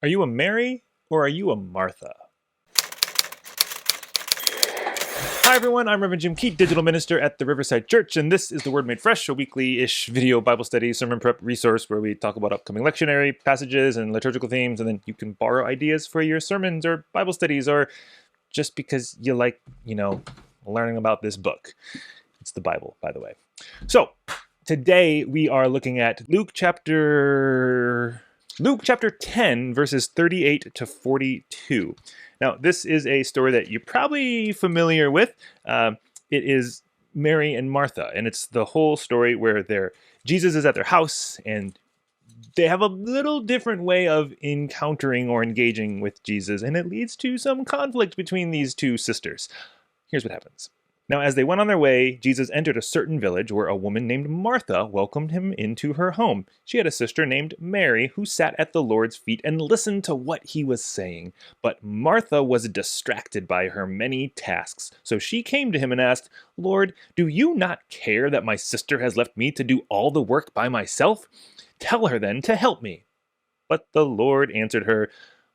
Are you a Mary or are you a Martha? Hi everyone, I'm Reverend Jim Keat, digital minister at the Riverside Church, and this is the Word Made Fresh, a weekly-ish video Bible study sermon prep resource where we talk about upcoming lectionary passages and liturgical themes, and then you can borrow ideas for your sermons or Bible studies, or just because you like, learning about this book. It's the Bible, by the way. So, today we are looking at Luke chapter 10, verses 38 to 42. Now, this is a story that you're probably familiar with. It is Mary and Martha, and it's the whole story where Jesus is at their house, and they have a little different way of encountering or engaging with Jesus, and it leads to some conflict between these two sisters. Here's what happens. Now, as they went on their way, Jesus entered a certain village where a woman named Martha welcomed him into her home. She had a sister named Mary who sat at the Lord's feet and listened to what he was saying. But Martha was distracted by her many tasks. So she came to him and asked, "Lord, do you not care that my sister has left me to do all the work by myself? Tell her then to help me." But the Lord answered her,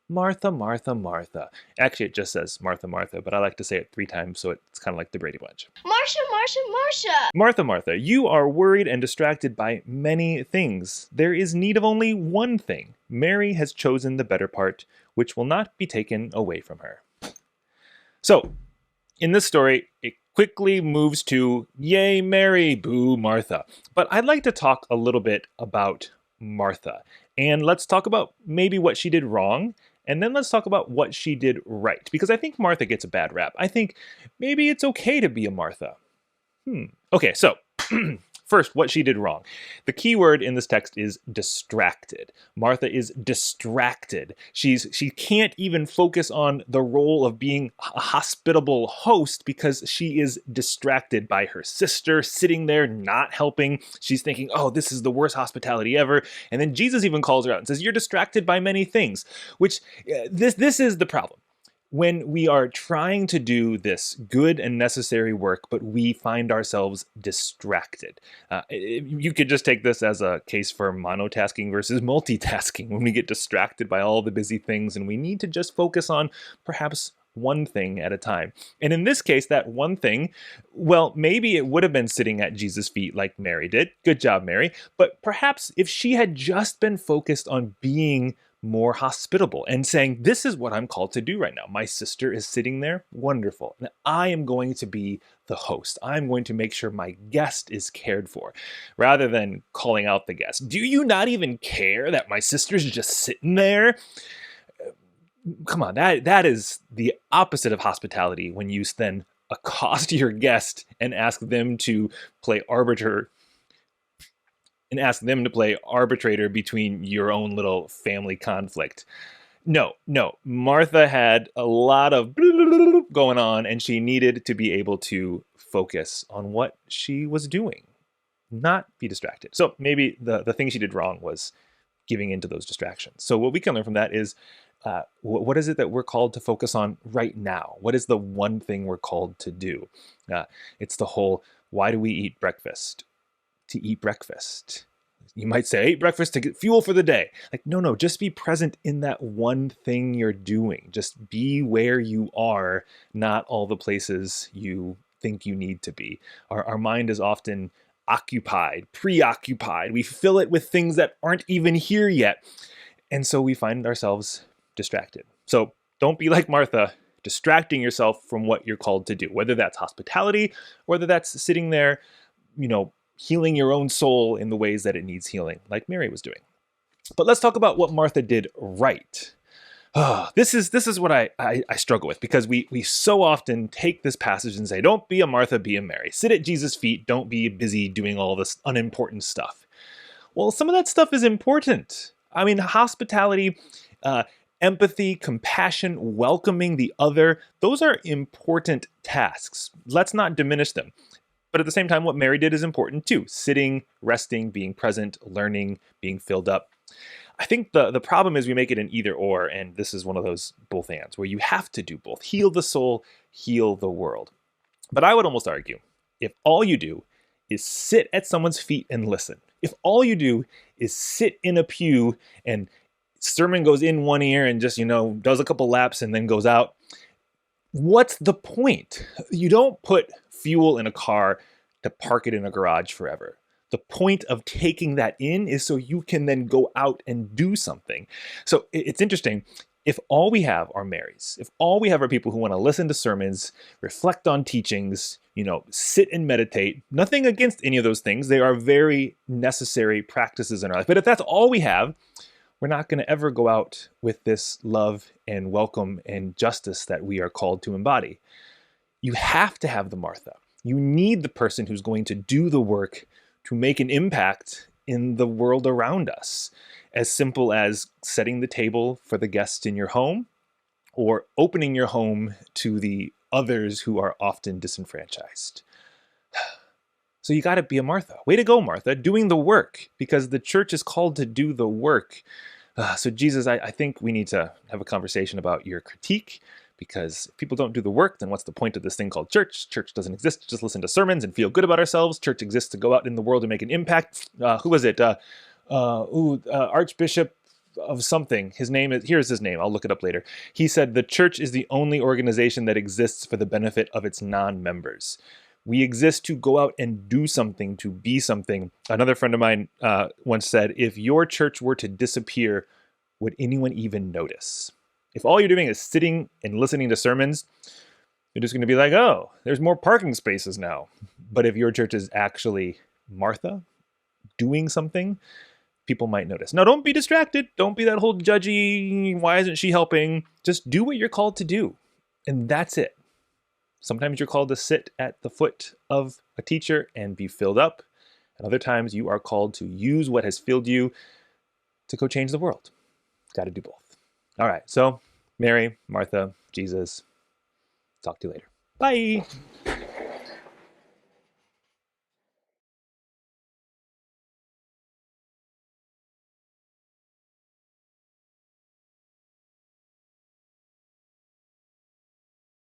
"Martha, Martha, Martha." Actually, it just says Martha, Martha, but I like to say it 3 times, so it's kind of like the Brady Bunch. "Marcia, Marcia, Marcia." "Martha, Martha, you are worried and distracted by many things. There is need of only one thing. Mary has chosen the better part, which will not be taken away from her." So, in this story, it quickly moves to, "Yay, Mary, boo, Martha." But I'd like to talk a little bit about Martha. And let's talk about maybe what she did wrong, and then let's talk about what she did right. Because I think Martha gets a bad rap. I think maybe it's okay to be a Martha. Okay, so first, what she did wrong. The key word in this text is distracted. Martha is distracted. She can't even focus on the role of being a hospitable host because she is distracted by her sister sitting there not helping. She's thinking, "Oh, this is the worst hospitality ever." And then Jesus even calls her out and says, "You're distracted by many things," which this is the problem. When we are trying to do this good and necessary work, but we find ourselves distracted. You could just take this as a case for monotasking versus multitasking. When we get distracted by all the busy things and we need to just focus on perhaps one thing at a time. And in this case, that one thing, well, maybe it would have been sitting at Jesus' feet like Mary did. Good job, Mary. But perhaps if she had just been focused on being more hospitable and saying, "This is what I'm called to do right now. My sister is sitting there. Wonderful. And I am going to be the host. I'm going to make sure my guest is cared for," rather than calling out the guest. "Do you not even care that my sister's just sitting there?" Come on, that is the opposite of hospitality when you then accost your guest and ask them to play arbitrator between your own little family conflict. No, Martha had a lot of going on, and she needed to be able to focus on what she was doing, not be distracted. So maybe the thing she did wrong was giving into those distractions. So what we can learn from that is, what is it that we're called to focus on right now? What is the one thing we're called to do? It's the whole, why do we eat breakfast? To eat breakfast. You might say, "Eat breakfast to get fuel for the day." Like, no, just be present in that one thing you're doing. Just be where you are, not all the places you think you need to be. Our mind is often occupied, preoccupied. We fill it with things that aren't even here yet. And so we find ourselves distracted. So don't be like Martha, distracting yourself from what you're called to do, whether that's hospitality, whether that's sitting there, healing your own soul in the ways that it needs healing, like Mary was doing. But let's talk about what Martha did right. This is what I struggle with, because we so often take this passage and say, "Don't be a Martha, be a Mary. Sit at Jesus' feet. Don't be busy doing all this unimportant stuff." Well, some of that stuff is important. I mean, hospitality, empathy, compassion, welcoming the other, those are important tasks. Let's not diminish them. But at the same time, what Mary did is important too. Sitting, resting, being present, learning, being filled up. I think the problem is we make it an either or, and this is one of those both ands, where you have to do both. Heal the soul, heal the world. But I would almost argue, if all you do is sit at someone's feet and listen, if all you do is sit in a pew and sermon goes in one ear and just, does a couple laps and then goes out. What's the point? You don't put fuel in a car to park it in a garage forever. The point of taking that in is so you can then go out and do something. So it's interesting. If all we have are Marys, if all we have are people who want to listen to sermons, reflect on teachings, sit and meditate, nothing against any of those things. They are very necessary practices in our life. But if that's all we have, we're not going to ever go out with this love and welcome and justice that we are called to embody. You have to have the Martha. You need the person who's going to do the work to make an impact in the world around us. As simple as setting the table for the guests in your home or opening your home to the others who are often disenfranchised. So you got to be a Martha. Way to go, Martha, doing the work, because the church is called to do the work. So Jesus, I think we need to have a conversation about your critique, because if people don't do the work, then what's the point of this thing called church? Church doesn't exist to just listen to sermons and feel good about ourselves. Church exists to go out in the world and make an impact. Who was it? Archbishop of something. Here's his name. I'll look it up later. He said, the church is the only organization that exists for the benefit of its non-members. We exist to go out and do something, to be something. Another friend of mine once said, if your church were to disappear, would anyone even notice? If all you're doing is sitting and listening to sermons, you're just going to be like, oh, there's more parking spaces now. But if your church is actually Martha doing something, people might notice. Now, don't be distracted. Don't be that whole judgy, why isn't she helping? Just do what you're called to do. And that's it. Sometimes you're called to sit at the foot of a teacher and be filled up. And other times you are called to use what has filled you to go change the world. Got to do both. All right. So Mary, Martha, Jesus. Talk to you later. Bye.